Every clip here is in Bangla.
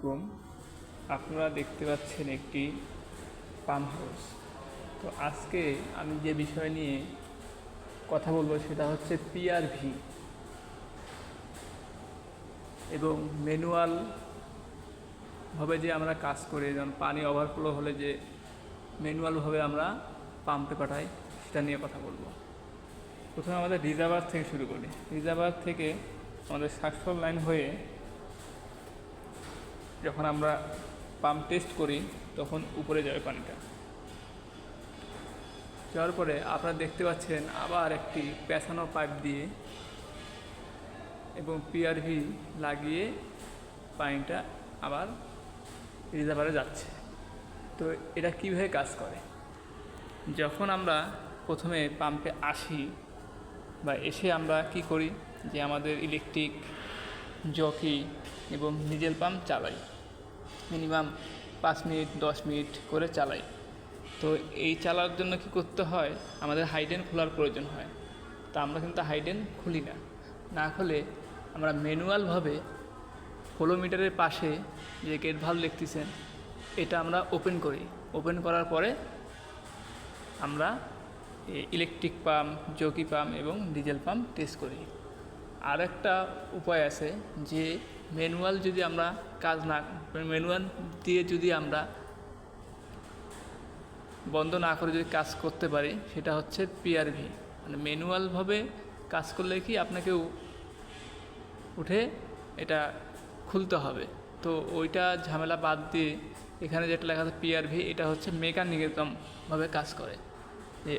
আলাইকুম। আপনারা দেখতে পাচ্ছেন একটি পাম্প হাউস। তো আজকে আমি যে বিষয় নিয়ে কথা বলবো সেটা হচ্ছে পিআরভি এবং ম্যানুয়ালভাবে যে আমরা কাজ করি, যেমন পানি ওভারফ্লো হলে যে ম্যানুয়ালভাবে আমরা পাম্পে পাঠাই সেটা নিয়ে কথা বলবো। প্রথমে আমাদের রিজার্ভার থেকে শুরু করি। রিজার্ভার থেকে আমাদের সাকসল লাইন হয়ে যখন আমরা পাম্প টেস্ট করি তখন উপরে যাবে পানিটা। যাওয়ার পরে আপনারা দেখতে পাচ্ছেন আবার একটি পেঁচানো পাইপ দিয়ে এবং পিআরভি লাগিয়ে পানিটা আবার রিজার্ভারে যাচ্ছে। তো এটা কীভাবে কাজ করে, যখন আমরা প্রথমে পাম্পে আসি বা এসে আমরা কি করি যে আমাদের ইলেকট্রিক জকি এবং ডিজেল পাম্প চালাই, মিনিমাম 5 মিনিট 10 মিনিট করে চালাই। তো এই চালার জন্য কি করতে হয়, আমাদের হাইডেন খোলার প্রয়োজন হয়। তা আমরা কিন্তু হাইডেন খুলি না খুলে আমরা ম্যানুয়ালভাবে ফ্লো মিটারের পাশে যে গেট ভালভ দেখতেছেন এটা আমরা ওপেন করি। ওপেন করার পরে আমরা ইলেকট্রিক পাম্প, জকি পাম্প এবং ডিজেল পাম্প টেস্ট করি। আর একটা উপায় আছে যে ম্যানুয়াল যদি আমরা ম্যানুয়াল দিয়ে যদি আমরা বন্ধ না করে যদি কাজ করতে পারি সেটা হচ্ছে পিআরভি। মানে ম্যানুয়ালভাবে কাজ করলে কি আপনাকে উঠে এটা খুলতে হবে। তো ওইটা ঝামেলা বাদ দিয়ে এখানে যেটা লেখা আছে পিআরভি, এটা হচ্ছে মেকানিজমভাবে কাজ করে। যে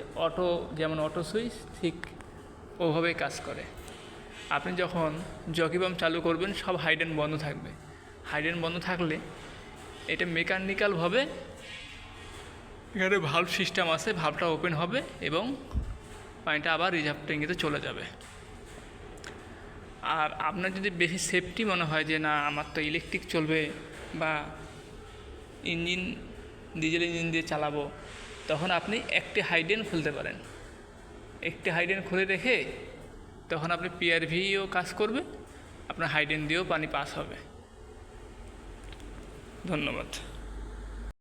যেমন অটো সুইচ ঠিক ওভাবেই কাজ করে। আপনি যখন জকি পাম্প চালু করবেন সব হাইডেন বন্ধ থাকবে। হাইডেন বন্ধ থাকলে এটা মেকানিক্যালভাবে এখানে ভালভ সিস্টেম আছে, ভালভটা ওপেন হবে এবং পানিটা আবার রিজার্ভ ট্যাঙ্কিতে চলে যাবে। আর আপনার যদি বেশি সেফটি মনে হয় যে না আমার তো ইলেকট্রিক চলবে বা ডিজেল ইঞ্জিন দিয়ে চালাবো, তখন আপনি একটি হাইডেন খুলতে পারেন। একটি হাইডেন খুলে রেখে তখন আপনি পিআরভিও কাজ করবে, আপনার হাইডেন দিয়েও পানি পাস হবে। ধন্যবাদ।